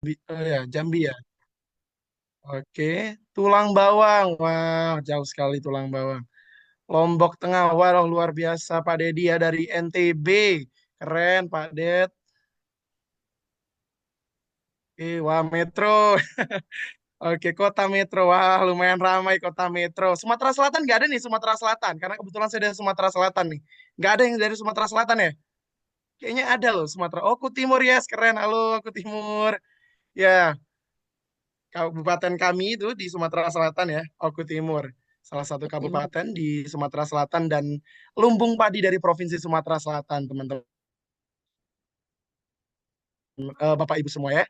Oh ya, Jambi ya. Oke, tulang bawang. Wah, jauh sekali tulang bawang. Lombok Tengah. Wah, luar biasa Pak Dedi ya dari NTB. Keren Pak Ded. Wah, Metro. Oke, kota Metro. Wah, lumayan ramai kota Metro. Sumatera Selatan nggak ada nih Sumatera Selatan. Karena kebetulan saya dari Sumatera Selatan nih. Nggak ada yang dari Sumatera Selatan ya? Kayaknya ada loh Sumatera. Oh, Kutimur ya, yes. Keren. Halo, Kutimur. Ya, kabupaten kami itu di Sumatera Selatan ya, Oku Timur. Salah satu kabupaten di Sumatera Selatan dan lumbung padi dari Provinsi Sumatera Selatan, teman-teman. Bapak Ibu semua ya.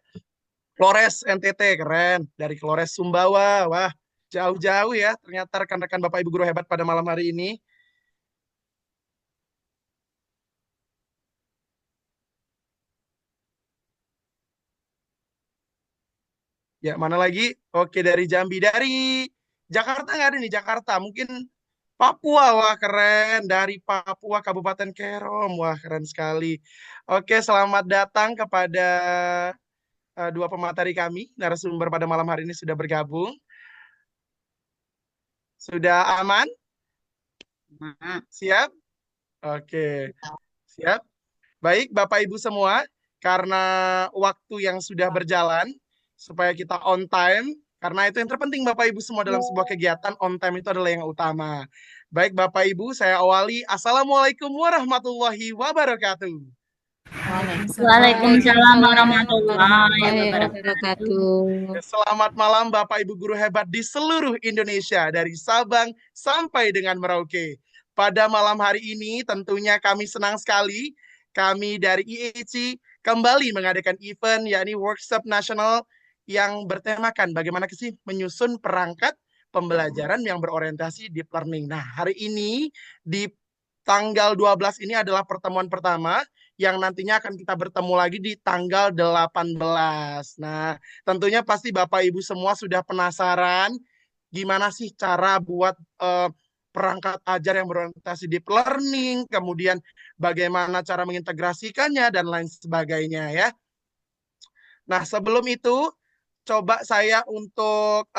Flores NTT keren dari Flores Sumbawa. Wah, jauh-jauh ya. Ternyata rekan-rekan Bapak Ibu guru hebat pada malam hari ini. Ya, mana lagi? Oke, dari Jambi. Dari Jakarta nggak ada nih, Jakarta. Mungkin Papua, wah keren. Dari Papua, Kabupaten Kerom. Wah, keren sekali. Oke, selamat datang kepada dua pemateri kami. Narasumber pada malam hari ini sudah bergabung. Sudah aman? Nah, Siap? Oke, siap. Baik, Bapak Ibu semua, karena waktu yang sudah berjalan, supaya kita on time, karena itu yang terpenting Bapak Ibu semua dalam sebuah kegiatan, on time itu adalah yang utama. Baik Bapak Ibu, saya awali. Assalamualaikum warahmatullahi wabarakatuh. Waalaikumsalam Waalaikumsalam warahmatullahi warahmatullahi wabarakatuh. wabarakatuh. Selamat malam Bapak Ibu guru hebat di seluruh Indonesia, dari Sabang sampai dengan Merauke. Pada malam hari ini tentunya kami senang sekali, kami dari IEC kembali mengadakan event yakni workshop nasional yang bertemakan bagaimana sih menyusun perangkat pembelajaran yang berorientasi deep learning. Nah, hari ini di tanggal 12 ini adalah pertemuan pertama yang nantinya akan kita bertemu lagi di tanggal 18. Nah, tentunya pasti Bapak Ibu semua sudah penasaran gimana sih cara buat perangkat ajar yang berorientasi deep learning, kemudian bagaimana cara mengintegrasikannya dan lain sebagainya ya. Nah, sebelum itu coba saya untuk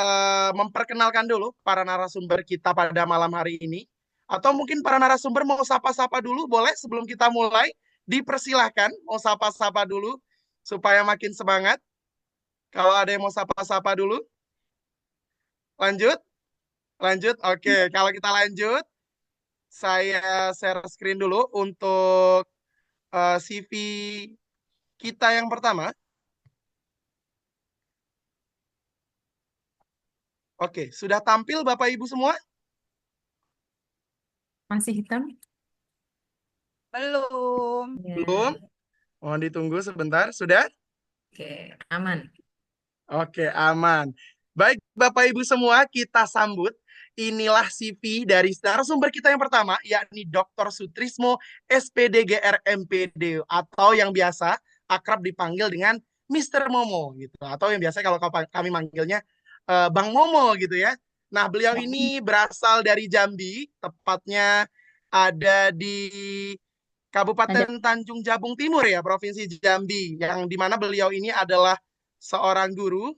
memperkenalkan dulu para narasumber kita pada malam hari ini. Atau mungkin para narasumber mau sapa-sapa dulu, boleh sebelum kita mulai? Dipersilahkan mau sapa-sapa dulu supaya makin semangat. Kalau ada yang mau sapa-sapa dulu, lanjut, lanjut. Oke, kalau kita lanjut, saya share screen dulu untuk CV kita yang pertama. Oke, sudah tampil Bapak Ibu semua? Masih hitam? Belum. Belum? Ya, Mohon ditunggu sebentar. Sudah? oke, aman. Oke, aman. Baik, Bapak Ibu semua, kita sambut. Inilah CV dari narasumber kita yang pertama, yakni Dr. Sutrismo, SPDGR MPD, atau yang biasa akrab dipanggil dengan Mister Momo, gitu. Atau yang biasa kalau kami manggilnya Bang Momo, gitu ya. Nah, beliau ini berasal dari Jambi, tepatnya ada di Ada Kabupaten Tanjung Jabung Timur ya, Provinsi Jambi, yang dimana beliau ini adalah seorang guru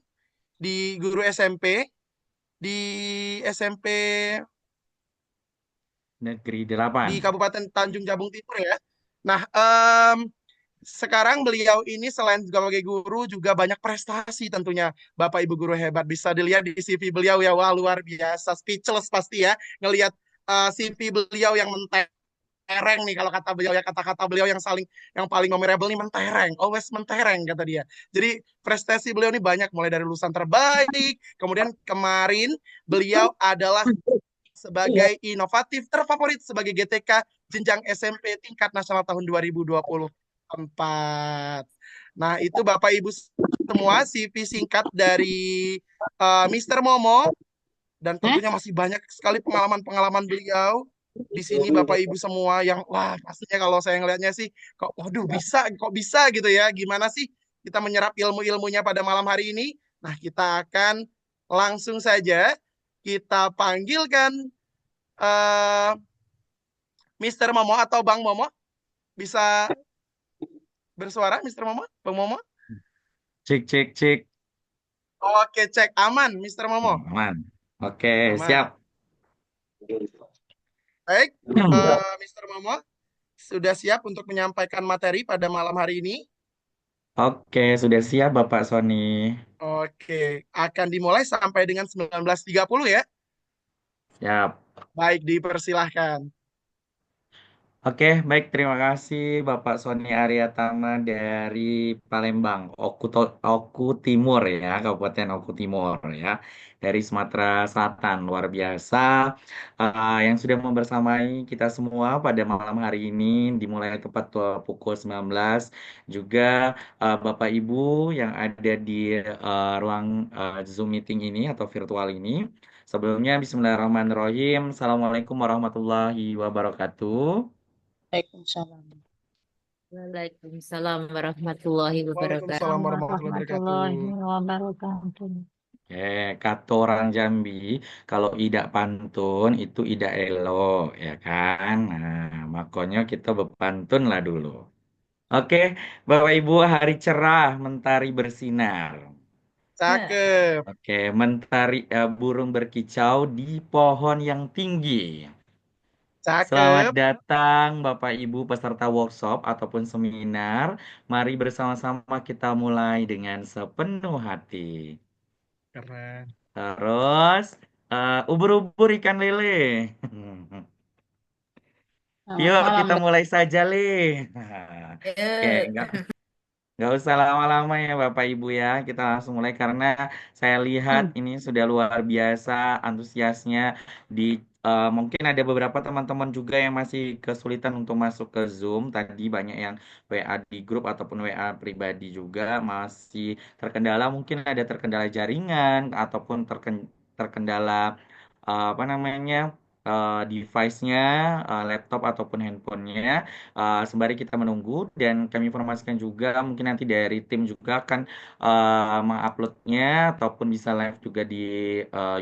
di guru SMP di SMP Negeri 8. di Kabupaten Tanjung Jabung Timur ya. Nah, sekarang beliau ini selain sebagai guru juga banyak prestasi tentunya. Bapak Ibu guru hebat bisa dilihat di CV beliau ya, wah luar biasa, speechless pasti ya ngelihat CV beliau yang mentereng nih kalau kata beliau ya, kata-kata beliau yang paling memorable nih, mentereng, always mentereng kata dia. Jadi prestasi beliau ini banyak, mulai dari lulusan terbaik, kemudian kemarin beliau adalah sebagai inovatif terfavorit sebagai GTK jenjang SMP tingkat nasional tahun 2024. Nah, itu Bapak Ibu semua CV singkat dari Mr. Momo, dan tentunya masih banyak sekali pengalaman-pengalaman beliau di sini Bapak Ibu semua yang wah pastinya kalau saya ngelihatnya sih kok waduh bisa kok bisa gitu ya. Gimana sih kita menyerap ilmu-ilmunya pada malam hari ini? Nah, kita akan langsung saja kita panggilkan eh Mr. Momo atau Bang Momo, bisa bersuara Mr. Momo, Bang Momo. Cek, cek, cek. Oke, cek aman, Mr. Momo. Aman. Oke, Aman. siap. Baik, Mr. Momo sudah siap untuk menyampaikan materi pada malam hari ini. Oke, sudah siap Bapak Sony. Oke, akan dimulai sampai dengan 19.30 ya. Siap. Baik, dipersilahkan. Oke, baik. Terima kasih Bapak Sony Aryatama dari Palembang, Oku Timur ya, Kabupaten Oku Timur ya, dari Sumatera Selatan. Luar biasa yang sudah membersamai kita semua pada malam hari ini, dimulai tepat pukul 19. Juga Bapak Ibu yang ada di ruang Zoom meeting ini atau virtual ini. Sebelumnya, Bismillahirrahmanirrahim. Assalamualaikum warahmatullahi wabarakatuh. Waalaikumsalam Waalaikumsalam warahmatullahi Waalaikumsalam wabarakatuh. warahmatullahi wabarakatuh. warahmatullahi wabarakatuh. Kata orang Jambi, kalau idak pantun itu idak elo, ya kan? Nah, makanya kita berpantun lah dulu. Oke, Bapak Ibu, hari cerah, mentari bersinar. Ya, Cakep, Oke, mentari burung berkicau di pohon yang tinggi. Selamat cakep. datang Bapak Ibu peserta workshop ataupun seminar. Mari bersama-sama kita mulai dengan sepenuh hati. Keren. Terus, ubur-ubur ikan lele. Selamat Yuk, malam, kita Dok. mulai saja, Le. Oke, ya. nggak usah lama-lama ya Bapak Ibu ya. Kita langsung mulai karena saya lihat Hmm. ini sudah luar biasa antusiasnya di mungkin ada beberapa teman-teman juga yang masih kesulitan untuk masuk ke Zoom. Tadi banyak yang WA di grup ataupun WA pribadi juga masih terkendala. Mungkin ada terkendala jaringan ataupun terkendala apa namanya device-nya, laptop ataupun handphonenya. Sembari kita menunggu dan kami informasikan juga mungkin nanti dari tim juga akan menguploadnya ataupun bisa live juga di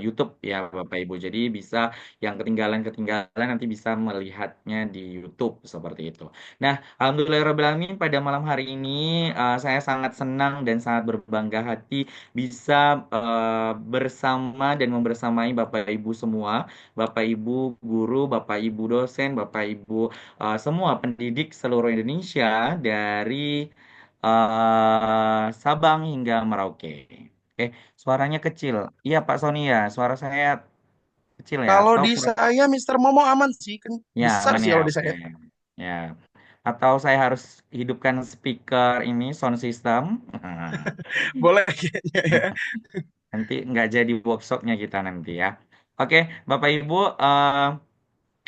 YouTube ya Bapak Ibu. Jadi bisa yang ketinggalan-ketinggalan nanti bisa melihatnya di YouTube seperti itu. Nah, Alhamdulillahirobbilalamin pada malam hari ini saya sangat senang dan sangat berbangga hati bisa bersama dan membersamai Bapak Ibu semua, Bapak Ibu guru, Bapak Ibu dosen, Bapak Ibu semua pendidik seluruh Indonesia dari Sabang hingga Merauke. Oke, suaranya kecil. Iya Pak Sony ya, suara saya kecil ya Kalau atau di kurang? saya, Mr. Momo aman sih. Kan Ya, besar aman sih ya, kalau di oke. saya. Ya. Atau saya harus hidupkan speaker ini sound system. Boleh kayaknya ya. Nanti nggak jadi workshopnya kita nanti ya. Oke, Bapak Ibu,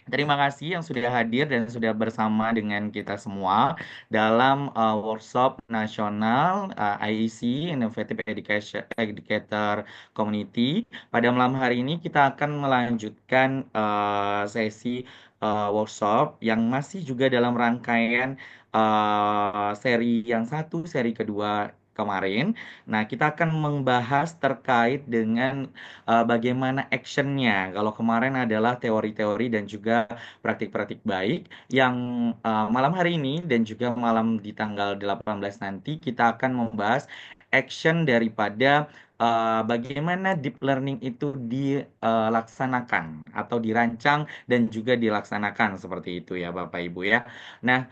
terima kasih yang sudah hadir dan sudah bersama dengan kita semua dalam workshop nasional IEC Innovative Educator Community. Pada malam hari ini kita akan melanjutkan sesi workshop yang masih juga dalam rangkaian seri yang satu, seri kedua kemarin. Nah, kita akan membahas terkait dengan bagaimana actionnya. Kalau kemarin adalah teori-teori dan juga praktik-praktik baik yang malam hari ini dan juga malam di tanggal 18 nanti kita akan membahas action daripada bagaimana deep learning itu dilaksanakan atau dirancang dan juga dilaksanakan seperti itu ya Bapak Ibu ya. Nah,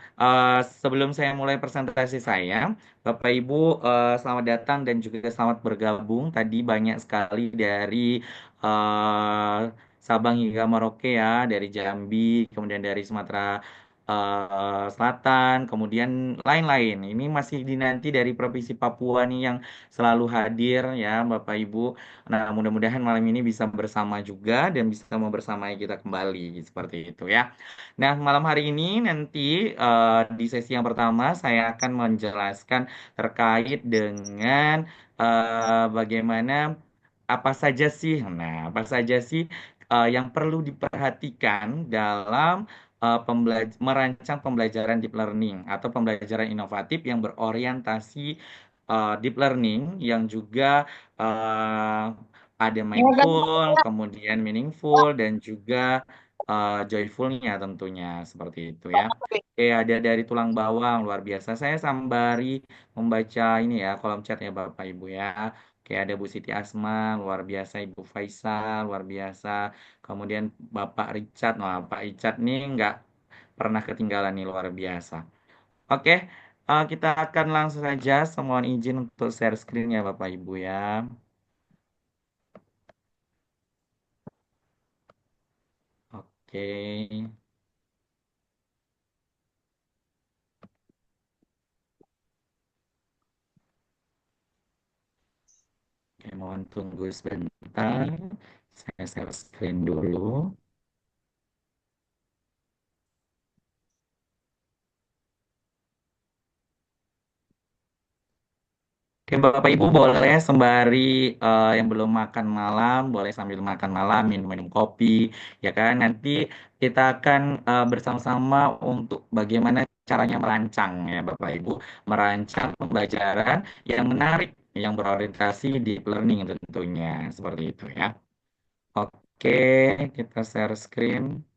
sebelum saya mulai presentasi saya, Bapak Ibu, selamat datang dan juga selamat bergabung. Tadi banyak sekali dari eh, Sabang hingga Merauke ya, dari Jambi, kemudian dari Sumatera Selatan, kemudian lain-lain. Ini masih dinanti dari Provinsi Papua nih yang selalu hadir ya, Bapak Ibu. Nah, mudah-mudahan malam ini bisa bersama juga dan bisa membersamai kita kembali seperti itu ya. Nah, malam hari ini nanti di sesi yang pertama saya akan menjelaskan terkait dengan bagaimana apa saja sih, nah apa saja sih yang perlu diperhatikan dalam merancang pembelajaran deep learning atau pembelajaran inovatif yang berorientasi deep learning yang juga uh, ada Ini kan mindful, kemudian meaningful dan juga joyfulnya tentunya seperti itu ya. Oke, ada dari tulang bawang luar biasa. Saya sambari membaca ini ya kolom chat ya Bapak Ibu ya. Oke, ada Bu Siti Asma luar biasa, Ibu Faisal luar biasa. Kemudian Bapak Richard, wah Pak Richard nih nggak pernah ketinggalan nih luar biasa. Oke, kita akan langsung saja. Mohon izin untuk share screen ya Bapak Ibu ya. Oke. Oke, mohon tunggu sebentar. Saya share screen dulu. Oke, Bapak Ibu boleh sembari yang belum makan malam, boleh sambil makan malam, minum-minum kopi, ya kan? Nanti kita akan bersama-sama untuk bagaimana caranya merancang, ya Bapak Ibu, merancang pembelajaran yang menarik, yang berorientasi deep learning tentunya, seperti itu ya. Oke, kita share screen.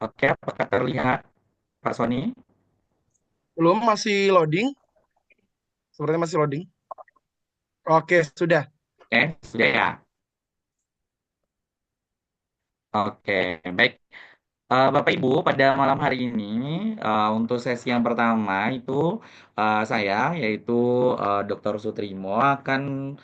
Oke, apakah terlihat Pak Sony? Belum, masih loading. Sepertinya masih loading. Oke, sudah. Oke, sudah ya. Oke, baik. Bapak Ibu, pada malam hari ini untuk sesi yang pertama itu saya yaitu Dr. Sutrimo akan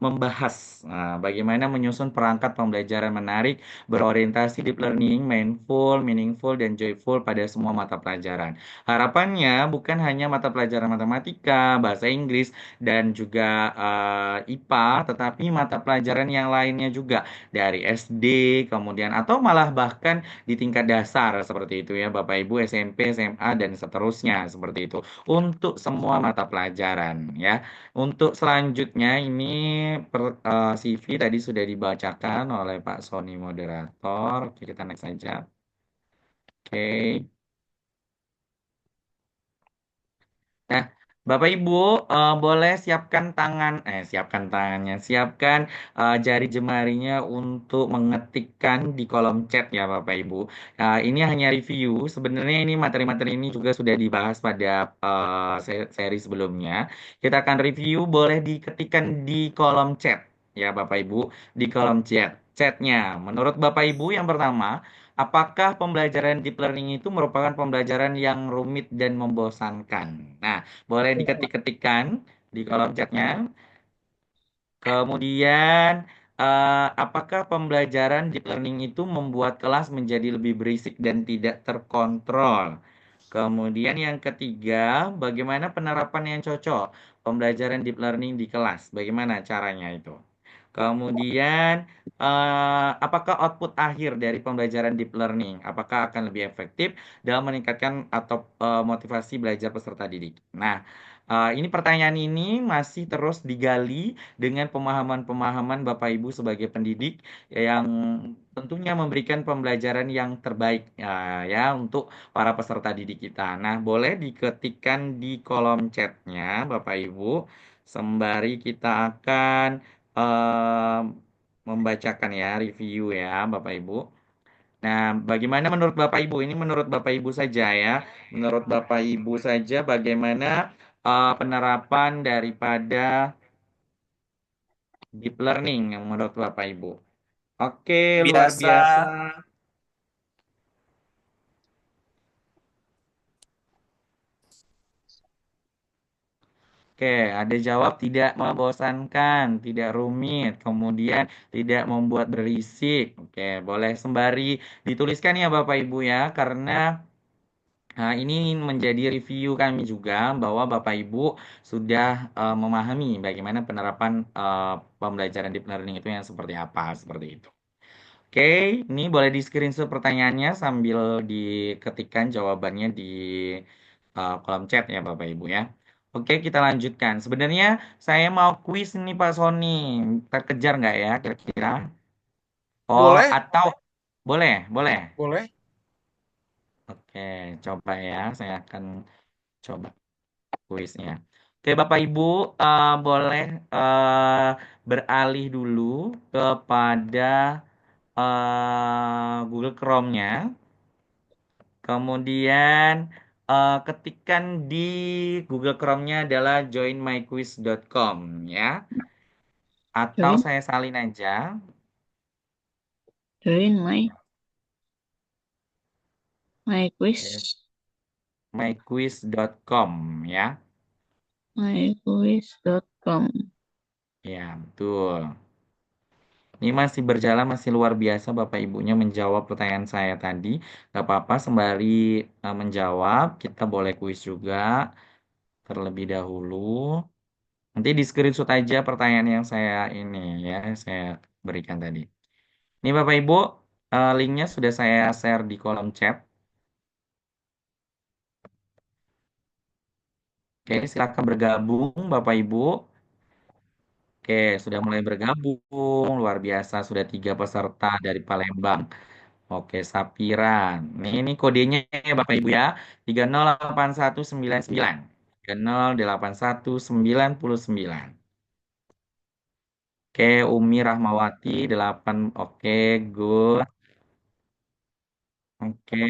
membahas bagaimana menyusun perangkat pembelajaran menarik berorientasi deep learning, mindful, meaningful, dan joyful pada semua mata pelajaran. Harapannya bukan hanya mata pelajaran matematika, bahasa Inggris, dan juga IPA, tetapi mata pelajaran yang lainnya juga dari SD, kemudian atau malah bahkan di tingkat dasar seperti itu ya Bapak Ibu SMP, SMA dan seterusnya seperti itu untuk semua mata pelajaran ya. Untuk selanjutnya ini CV tadi sudah dibacakan oleh Pak Sony moderator. Oke, kita next saja. Oke. Nah, Bapak Ibu boleh siapkan tangannya, siapkan jari jemarinya untuk mengetikkan di kolom chat ya Bapak Ibu. Ini hanya review. Sebenarnya ini materi-materi ini juga sudah dibahas pada seri sebelumnya. Kita akan review, boleh diketikkan di kolom chat ya Bapak Ibu, di kolom chatnya. Menurut Bapak Ibu yang pertama, apakah pembelajaran deep learning itu merupakan pembelajaran yang rumit dan membosankan? Nah, boleh diketik-ketikkan di kolom chatnya. Kemudian, apakah pembelajaran deep learning itu membuat kelas menjadi lebih berisik dan tidak terkontrol? Kemudian yang ketiga, bagaimana penerapan yang cocok pembelajaran deep learning di kelas? Bagaimana caranya itu? Kemudian, apakah output akhir dari pembelajaran deep learning? Apakah akan lebih efektif dalam meningkatkan atau motivasi belajar peserta didik? Nah, ini pertanyaan ini masih terus digali dengan pemahaman-pemahaman Bapak Ibu sebagai pendidik yang tentunya memberikan pembelajaran yang terbaik ya untuk para peserta didik kita. Nah, boleh diketikkan di kolom chatnya Bapak Ibu sembari kita akan eh, membacakan ya review ya Bapak Ibu. Nah, bagaimana menurut Bapak Ibu? Ini menurut Bapak Ibu saja ya. Menurut Bapak Ibu saja bagaimana penerapan daripada deep learning yang menurut Bapak Ibu? Oke, luar Biasa. biasa. Oke, ada jawab tidak membosankan, tidak rumit, kemudian tidak membuat berisik. Oke, boleh sembari dituliskan ya Bapak Ibu ya, karena ini menjadi review kami juga bahwa Bapak Ibu sudah memahami bagaimana penerapan pembelajaran deep learning itu yang seperti apa, seperti itu. Oke, ini boleh di screenshot pertanyaannya sambil diketikkan jawabannya di kolom chat ya Bapak Ibu ya. Oke, kita lanjutkan. Sebenarnya saya mau kuis nih Pak Sony. Terkejar nggak ya kira-kira? Oh, Boleh, atau boleh, boleh. boleh. Oke, coba ya. Saya akan coba kuisnya. Oke, Oke, Bapak Ibu, boleh beralih dulu kepada Google Chrome-nya. Kemudian ketikkan di Google Chrome-nya adalah joinmyquiz.com ya. Atau Join, saya salin aja. join my Oke, quiz, myquiz.com ya. myquiz.com. Ya, betul. Ini masih berjalan, masih luar biasa Bapak Ibunya menjawab pertanyaan saya tadi. Gak apa-apa, sembari menjawab, kita boleh kuis juga terlebih dahulu. Nanti di screenshot aja pertanyaan yang saya ini ya, saya berikan tadi. Ini Bapak Ibu, linknya sudah saya share di kolom chat. Oke, silakan bergabung Bapak Ibu. Oke, sudah mulai bergabung, luar biasa, sudah 3 peserta dari Palembang. Oke, Sapiran. Ini kodenya ya Bapak Ibu ya. 308199. 308199. Oke, Umi Rahmawati 8. Oke, good. Oke,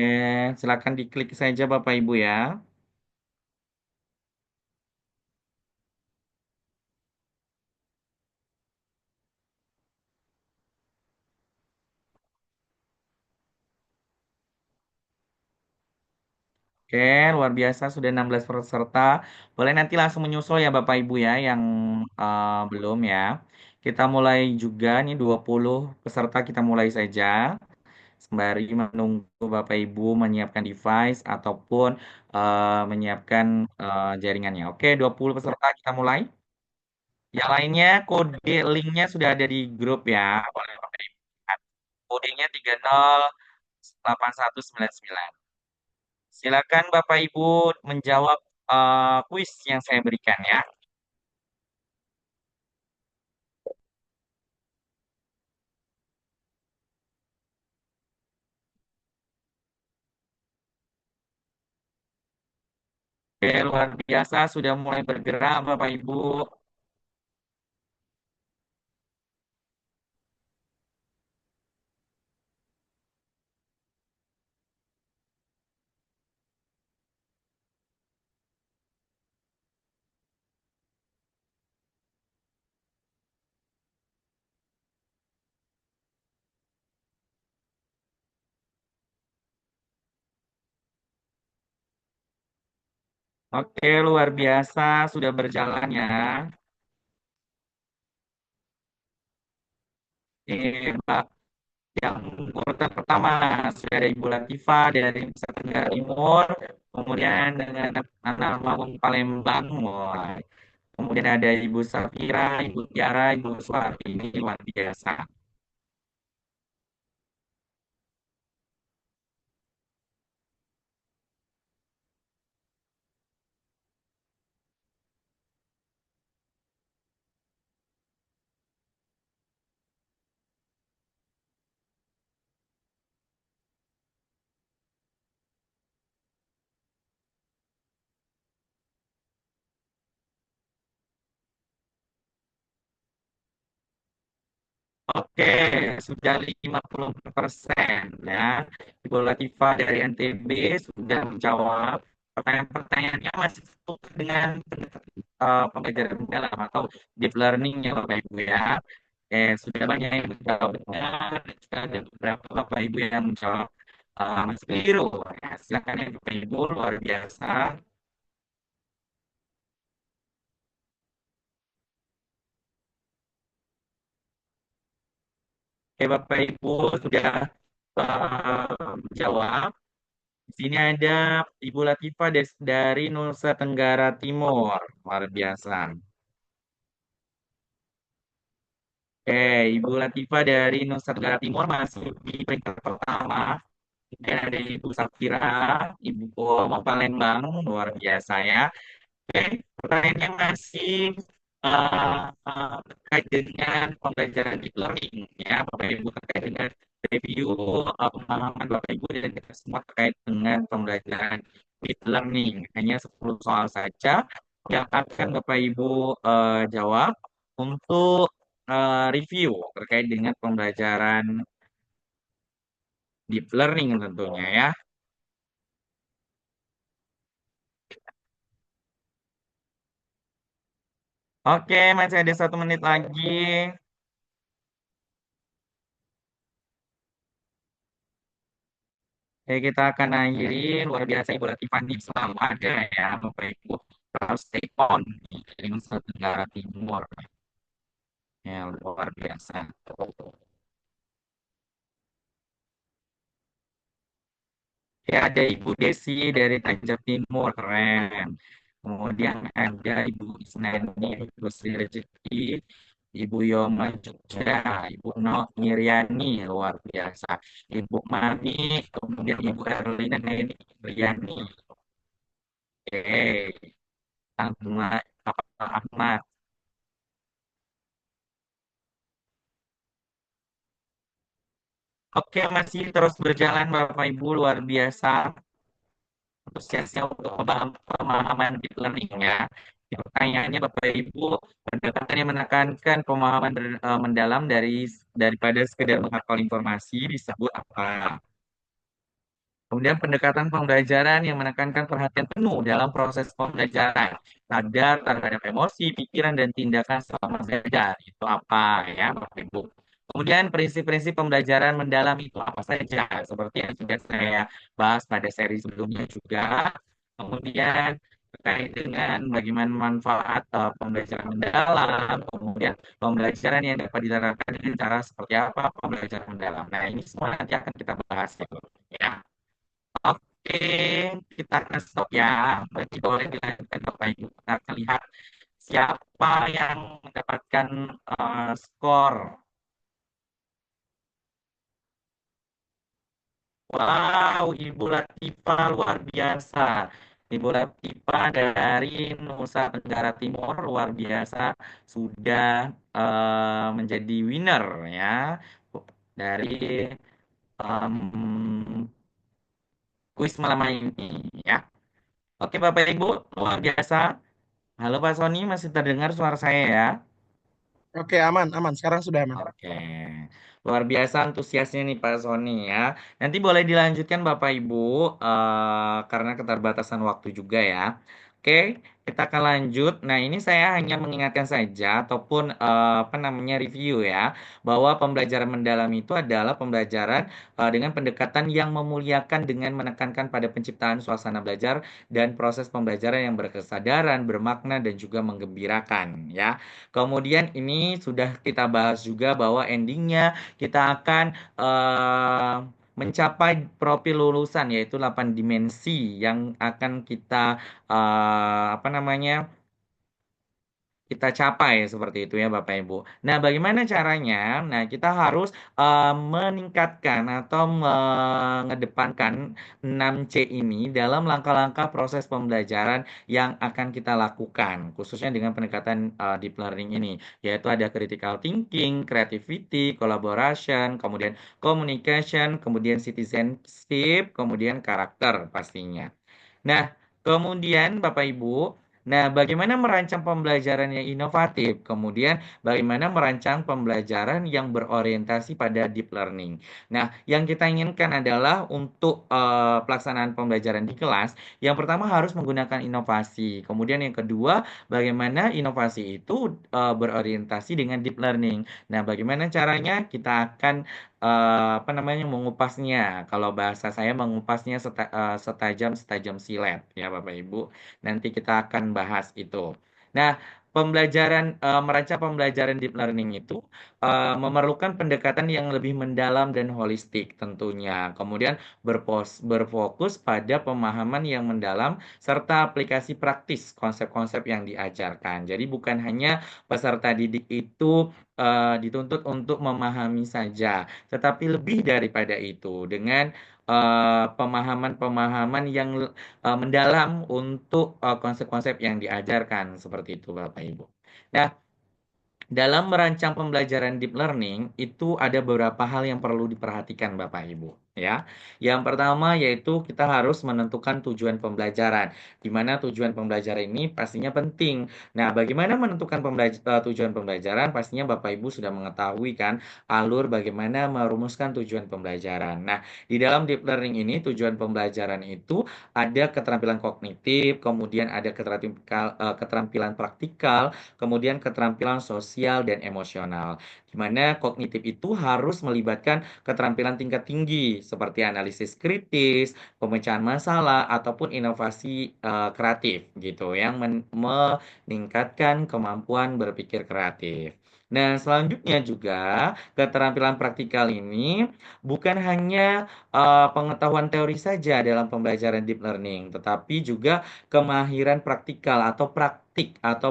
silakan diklik saja Bapak Ibu ya. Oke, luar biasa sudah 16 peserta. Boleh nanti langsung menyusul ya Bapak Ibu ya yang belum ya. Kita mulai juga nih 20 peserta kita mulai saja. Sembari menunggu Bapak Ibu menyiapkan device ataupun menyiapkan jaringannya. Oke, 20 peserta kita mulai. Yang lainnya kode linknya sudah ada di grup ya. Boleh Bapak Ibu lihat. Kodenya 308199. Silakan Bapak Ibu menjawab kuis yang saya berikan ya. Oke, luar biasa sudah mulai bergerak Bapak Ibu. Oke, luar biasa sudah berjalan ya. Mbak, yang urutan pertama sudah ada Ibu Latifah dari Nusa Tenggara Timur, kemudian dengan anak Maung Palembang, wah. Kemudian ada Ibu Safira, Ibu Tiara, Ibu Suwarti, ini luar biasa. Oke, sudah 50% ya. Ibu Latifah dari NTB sudah menjawab pertanyaan-pertanyaannya masih seputar dengan pembelajaran mendalam atau deep learning ya Bapak Ibu ya. Sudah banyak yang menjawab benar, dan juga ada beberapa Bapak Ibu yang menjawab masih keliru. Ya, silakan ya Bapak Ibu, luar biasa. Oke, Bapak Ibu sudah menjawab. Di sini ada Ibu Latifah dari Nusa Tenggara Timur. Luar biasa. Oke, Ibu Latifah dari Nusa Tenggara Timur masuk di peringkat pertama. Kemudian ada Ibu Safira, Ibu Oma Palembang. Luar biasa ya. Oke, pertanyaannya masih terkait dengan pembelajaran deep learning ya, Bapak Ibu terkait dengan review pemahaman Bapak Ibu dan kita semua terkait dengan pembelajaran deep learning. Hanya 10 soal saja. yang akan Bapak Ibu jawab untuk review terkait dengan pembelajaran deep learning tentunya ya. Oke, masih ada 1 menit lagi. Oke, kita akan akhiri. Luar biasa Ibu Latifah selalu ada ya, Bapak Ibu. Harus stay on di Nusa Tenggara Timur. Ya, luar biasa. Ya, ada Ibu Desi dari Tanjung Timur, keren. Kemudian ada Ibu Isnani, Ibu Sri Rezeki, Ibu Yoma Jogja, Ibu Nok Miriani, luar biasa. Ibu Mami, kemudian Ibu Erlina Neni Miriani. Oke, Ahmad, Ahmad. Oke, masih terus berjalan Bapak Ibu, luar biasa. Antusiasnya untuk pemahaman deep learning ya. Pertanyaannya Bapak Ibu, pendekatan yang menekankan pemahaman mendalam daripada sekedar menghafal informasi disebut apa? Kemudian pendekatan pembelajaran yang menekankan perhatian penuh dalam proses pembelajaran, sadar terhadap emosi, pikiran, dan tindakan selama belajar. Itu apa ya, Bapak Ibu? Kemudian prinsip-prinsip pembelajaran mendalam itu apa saja? Seperti yang sudah saya bahas pada seri sebelumnya juga. Kemudian terkait dengan bagaimana manfaat pembelajaran mendalam, kemudian pembelajaran yang dapat diterapkan dengan cara seperti apa pembelajaran mendalam. Nah, ini semua nanti akan kita bahas ya. Oke, kita akan stop ya. Berarti boleh dilanjutkan Bapak Ibu. Kita akan lihat siapa yang mendapatkan skor. Wow, Ibu Latifah luar biasa. Ibu Latifah dari Nusa Tenggara Timur luar biasa sudah menjadi winner ya dari em, kuis malam ini ya. Oke Bapak Ibu, luar biasa. Halo Pak Sony, masih terdengar suara saya ya? Oke, aman, aman. Sekarang sudah aman. Oke, luar biasa antusiasnya nih Pak Sony ya. Nanti boleh dilanjutkan Bapak Ibu, karena keterbatasan waktu juga ya. Oke, kita akan lanjut. Nah, ini saya hanya mengingatkan saja ataupun apa namanya review ya, bahwa pembelajaran mendalam itu adalah pembelajaran dengan pendekatan yang memuliakan dengan menekankan pada penciptaan suasana belajar dan proses pembelajaran yang berkesadaran, bermakna dan juga menggembirakan ya. Kemudian ini sudah kita bahas juga bahwa endingnya kita akan mencapai profil lulusan yaitu 8 dimensi yang akan kita apa namanya kita capai seperti itu ya Bapak Ibu. Nah, bagaimana caranya? Nah, kita harus meningkatkan atau mengedepankan 6C ini dalam langkah-langkah proses pembelajaran yang akan kita lakukan, khususnya dengan pendekatan deep learning ini, yaitu ada critical thinking, creativity, collaboration, kemudian communication, kemudian citizenship, kemudian karakter pastinya. Nah, kemudian Bapak Ibu, nah bagaimana merancang pembelajaran yang inovatif? Kemudian bagaimana merancang pembelajaran yang berorientasi pada deep learning? Nah, yang kita inginkan adalah untuk pelaksanaan pembelajaran di kelas, yang pertama harus menggunakan inovasi. Kemudian yang kedua, bagaimana inovasi itu berorientasi dengan deep learning. Nah, bagaimana caranya? Kita akan apa namanya mengupasnya. Kalau bahasa saya mengupasnya setajam silet ya Bapak Ibu. Nanti kita akan bahas itu. Nah, merancang pembelajaran deep learning itu memerlukan pendekatan yang lebih mendalam dan holistik tentunya. Kemudian berfokus pada pemahaman yang mendalam serta aplikasi praktis konsep-konsep yang diajarkan. Jadi bukan hanya peserta didik itu dituntut untuk memahami saja, tetapi lebih daripada itu dengan pemahaman-pemahaman yang mendalam untuk konsep-konsep yang diajarkan seperti itu Bapak Ibu. Nah, dalam merancang pembelajaran deep learning itu ada beberapa hal yang perlu diperhatikan Bapak Ibu ya. Yang pertama yaitu kita harus menentukan tujuan pembelajaran, di mana tujuan pembelajaran ini pastinya penting. Nah, bagaimana menentukan tujuan pembelajaran? Pastinya Bapak Ibu sudah mengetahui kan alur bagaimana merumuskan tujuan pembelajaran. Nah, di dalam deep learning ini tujuan pembelajaran itu ada keterampilan kognitif, kemudian ada keterampilan praktikal, kemudian keterampilan sosial dan emosional. Di mana kognitif itu harus melibatkan keterampilan tingkat tinggi seperti analisis kritis, pemecahan masalah ataupun inovasi kreatif gitu yang meningkatkan kemampuan berpikir kreatif. Nah, selanjutnya juga keterampilan praktikal ini bukan hanya pengetahuan teori saja dalam pembelajaran deep learning, tetapi juga kemahiran praktikal atau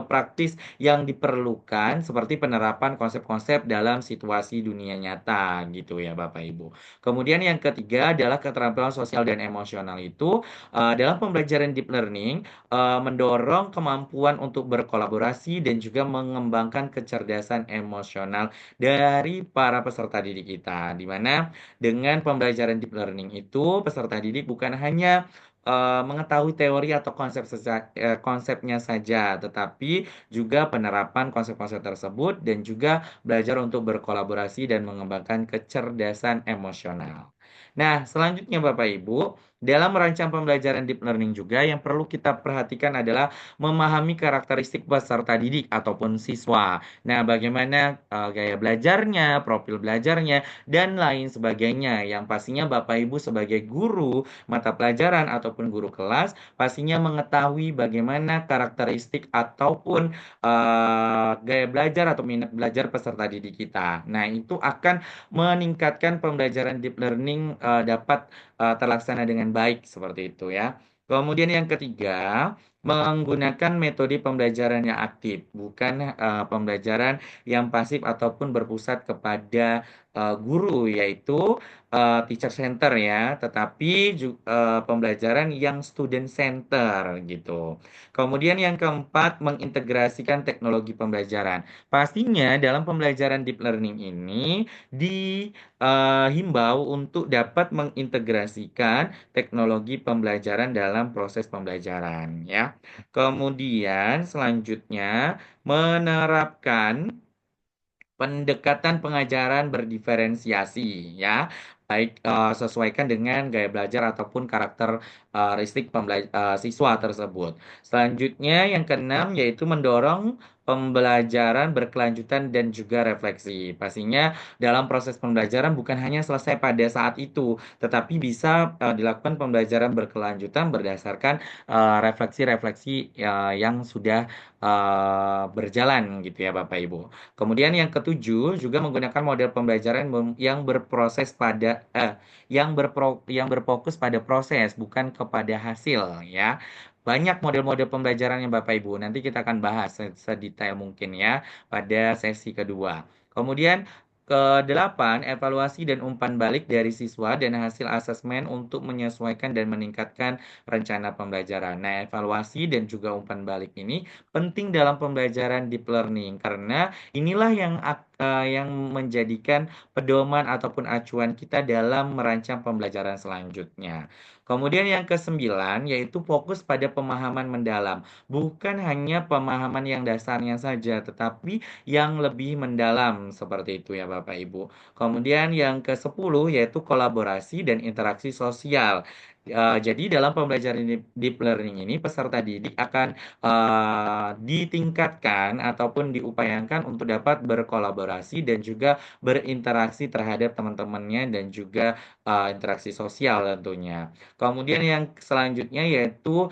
praktis yang diperlukan seperti penerapan konsep-konsep dalam situasi dunia nyata gitu ya Bapak Ibu. Kemudian yang ketiga adalah keterampilan sosial dan emosional itu dalam pembelajaran deep learning mendorong kemampuan untuk berkolaborasi dan juga mengembangkan kecerdasan emosional dari para peserta didik kita. Di mana dengan pembelajaran deep learning itu peserta didik bukan hanya mengetahui teori atau konsepnya saja, tetapi juga penerapan konsep-konsep tersebut dan juga belajar untuk berkolaborasi dan mengembangkan kecerdasan emosional. Nah, selanjutnya Bapak Ibu, dalam merancang pembelajaran deep learning juga yang perlu kita perhatikan adalah memahami karakteristik peserta didik ataupun siswa. Nah, bagaimana gaya belajarnya, profil belajarnya, dan lain sebagainya. Yang pastinya Bapak Ibu sebagai guru mata pelajaran ataupun guru kelas pastinya mengetahui bagaimana karakteristik ataupun gaya belajar atau minat belajar peserta didik kita. Nah, itu akan meningkatkan pembelajaran deep learning dapat terlaksana dengan baik seperti itu ya. Kemudian yang ketiga, menggunakan metode pembelajaran yang aktif, bukan pembelajaran yang pasif ataupun berpusat kepada guru, yaitu teacher center ya, tetapi pembelajaran yang student center gitu. Kemudian yang keempat, mengintegrasikan teknologi pembelajaran. Pastinya dalam pembelajaran deep learning ini dihimbau untuk dapat mengintegrasikan teknologi pembelajaran dalam proses pembelajaran ya. Kemudian selanjutnya menerapkan pendekatan pengajaran berdiferensiasi ya, baik sesuaikan dengan gaya belajar ataupun karakteristik siswa tersebut. Selanjutnya yang keenam yaitu mendorong pembelajaran berkelanjutan dan juga refleksi. Pastinya dalam proses pembelajaran bukan hanya selesai pada saat itu, tetapi bisa dilakukan pembelajaran berkelanjutan berdasarkan refleksi-refleksi yang sudah berjalan gitu ya Bapak Ibu. Kemudian yang ketujuh juga menggunakan model pembelajaran yang berproses pada yang berfokus pada proses bukan kepada hasil ya. Banyak model-model pembelajaran yang Bapak Ibu. Nanti kita akan bahas sedetail mungkin ya pada sesi kedua. Kemudian kedelapan, evaluasi dan umpan balik dari siswa dan hasil asesmen untuk menyesuaikan dan meningkatkan rencana pembelajaran. Nah, evaluasi dan juga umpan balik ini penting dalam pembelajaran deep learning karena inilah yang menjadikan pedoman ataupun acuan kita dalam merancang pembelajaran selanjutnya. Kemudian yang kesembilan yaitu fokus pada pemahaman mendalam. Bukan hanya pemahaman yang dasarnya saja, tetapi yang lebih mendalam seperti itu ya Bapak Ibu. Kemudian yang ke-10 yaitu kolaborasi dan interaksi sosial. Jadi dalam pembelajaran deep learning ini peserta didik akan ditingkatkan ataupun diupayakan untuk dapat berkolaborasi dan juga berinteraksi terhadap teman-temannya dan juga interaksi sosial tentunya. Kemudian yang selanjutnya yaitu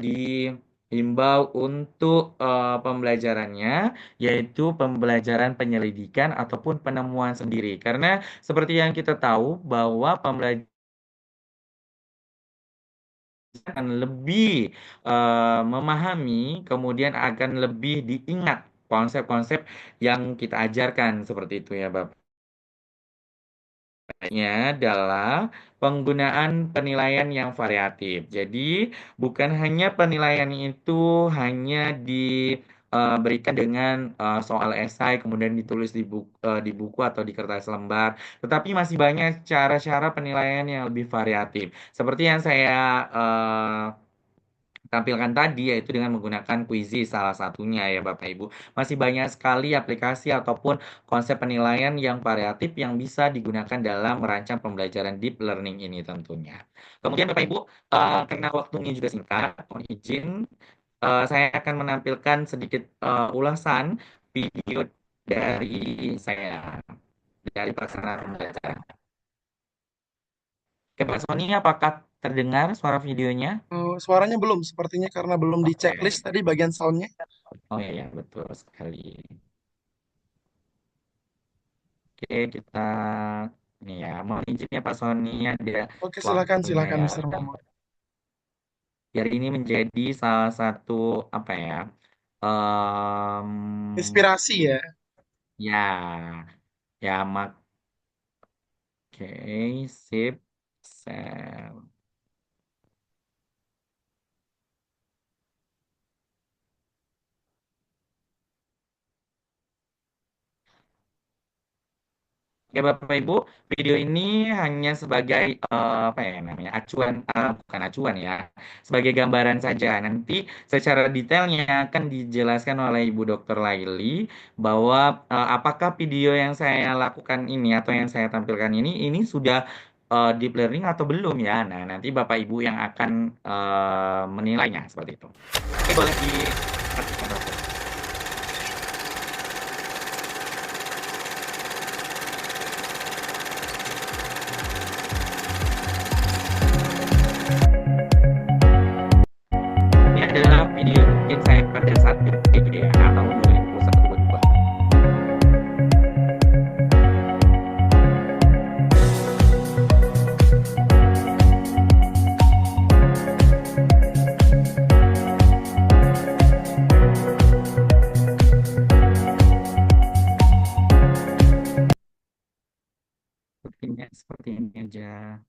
dihimbau untuk pembelajarannya yaitu pembelajaran penyelidikan ataupun penemuan sendiri. Karena seperti yang kita tahu bahwa pembelajaran akan lebih memahami, kemudian akan lebih diingat konsep-konsep yang kita ajarkan seperti itu ya Bapak. Adalah penggunaan penilaian yang variatif. Jadi, bukan hanya penilaian itu hanya berikan dengan soal esai, kemudian ditulis di buku atau di kertas lembar. Tetapi masih banyak cara-cara penilaian yang lebih variatif. Seperti yang saya tampilkan tadi, yaitu dengan menggunakan Quizzes salah satunya ya Bapak Ibu. Masih banyak sekali aplikasi ataupun konsep penilaian yang variatif yang bisa digunakan dalam merancang pembelajaran deep learning ini tentunya. Kemudian Bapak Ibu, karena waktunya juga singkat, mohon izin, saya akan menampilkan sedikit ulasan video dari saya, dari pelaksanaan pembelajaran. Oke, Pak Sony, apakah terdengar suara videonya? Suaranya belum, sepertinya karena belum di Oke. checklist tadi bagian soundnya. Oh iya, ya, betul sekali. Oke, kita ini ya, mohon izin ya Pak Sony, ada Oke, silakan, waktunya silakan, ya. Mr. Momo. Biar ini menjadi salah satu apa ya? em, Inspirasi ya. ya, ya oke, sip, sel. Oke Bapak Ibu, video ini hanya sebagai apa ya namanya acuan, bukan acuan ya, sebagai gambaran saja. Nanti secara detailnya akan dijelaskan oleh Ibu Dr. Laili bahwa apakah video yang saya lakukan ini atau yang saya tampilkan ini sudah deep learning atau belum ya. Nah, nanti Bapak Ibu yang akan menilainya seperti itu. Oke, boleh diperhatikan Dokter. Ini adalah video yang saya pada saat itu ya, tahun 2021-2022. Sepertinya seperti ini aja.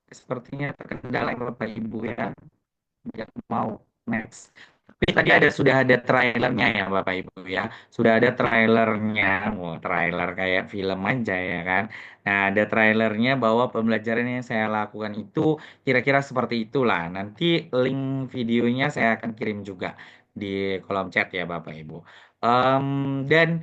Sepertinya terkendala Bapak Ibu ya. Yang mau next. Tapi tadi sudah ada trailernya ya Bapak Ibu ya. Sudah ada trailernya. Wow, trailer kayak film aja ya kan. Nah, ada trailernya bahwa pembelajaran yang saya lakukan itu kira-kira seperti itulah. Nanti link videonya saya akan kirim juga di kolom chat ya Bapak Ibu. Dan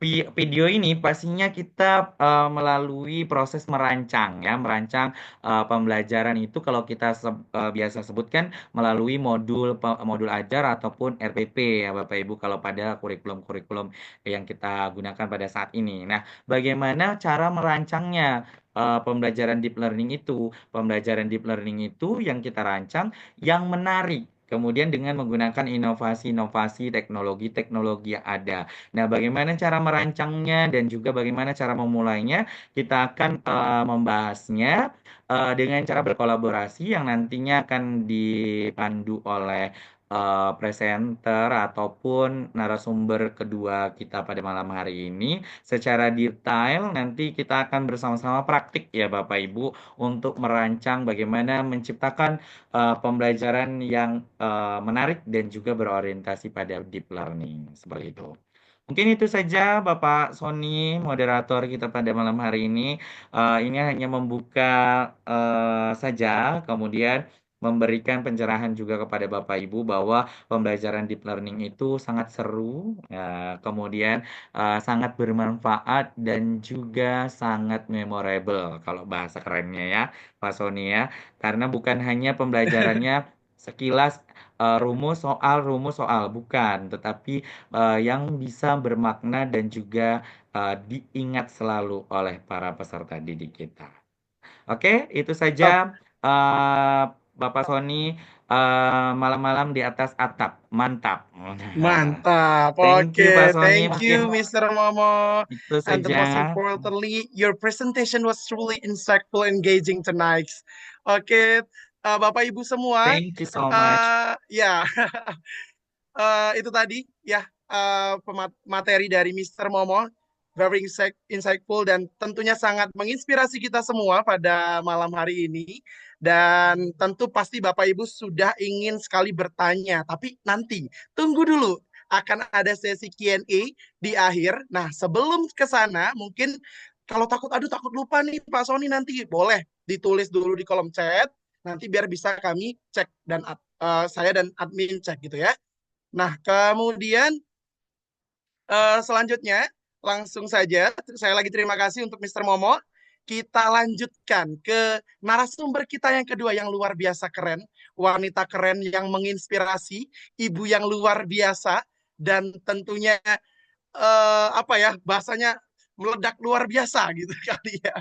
video ini pastinya kita melalui proses merancang ya, merancang pembelajaran itu kalau kita biasa sebutkan melalui modul ajar ataupun RPP ya Bapak Ibu kalau pada kurikulum-kurikulum yang kita gunakan pada saat ini. Nah, bagaimana cara merancangnya pembelajaran deep learning itu? Pembelajaran deep learning itu yang kita rancang yang menarik. Kemudian dengan menggunakan inovasi-inovasi teknologi-teknologi yang ada. Nah, bagaimana cara merancangnya dan juga bagaimana cara memulainya, kita akan membahasnya dengan cara berkolaborasi yang nantinya akan dipandu oleh presenter ataupun narasumber kedua kita pada malam hari ini. Secara detail nanti kita akan bersama-sama praktik ya Bapak Ibu untuk merancang bagaimana menciptakan pembelajaran yang menarik dan juga berorientasi pada deep learning seperti itu. Mungkin itu saja Bapak Sony, moderator kita pada malam hari ini. Ini hanya membuka saja, kemudian memberikan pencerahan juga kepada Bapak Ibu bahwa pembelajaran deep learning itu sangat seru, ya, kemudian sangat bermanfaat dan juga sangat memorable kalau bahasa kerennya ya, Pak Sony ya. Karena bukan hanya pembelajarannya sekilas rumus soal, bukan, tetapi yang bisa bermakna dan juga diingat selalu oleh para peserta didik kita. Oke, itu saja Bapak Sony malam-malam di atas atap. Mantap. Mantap. Thank you Oke, Pak Sony. thank you, Mungkin Mr. Momo. itu And the most saja. importantly, your presentation was truly insightful, engaging tonight. Oke, Bapak Ibu semua, Thank you so much. ya itu tadi ya materi dari Mr. Momo, very insightful dan tentunya sangat menginspirasi kita semua pada malam hari ini. Dan tentu pasti Bapak Ibu sudah ingin sekali bertanya, tapi nanti tunggu dulu. Akan ada sesi Q&A di akhir. Nah, sebelum ke sana, mungkin kalau takut, aduh takut lupa nih Pak Sony, nanti boleh ditulis dulu di kolom chat. Nanti biar bisa kami cek dan saya dan admin cek gitu ya. Nah, kemudian selanjutnya langsung saja saya lagi terima kasih untuk Mr. Momo. Kita lanjutkan ke narasumber kita yang kedua yang luar biasa keren, wanita keren yang menginspirasi, ibu yang luar biasa dan tentunya apa ya bahasanya meledak luar biasa gitu kali ya.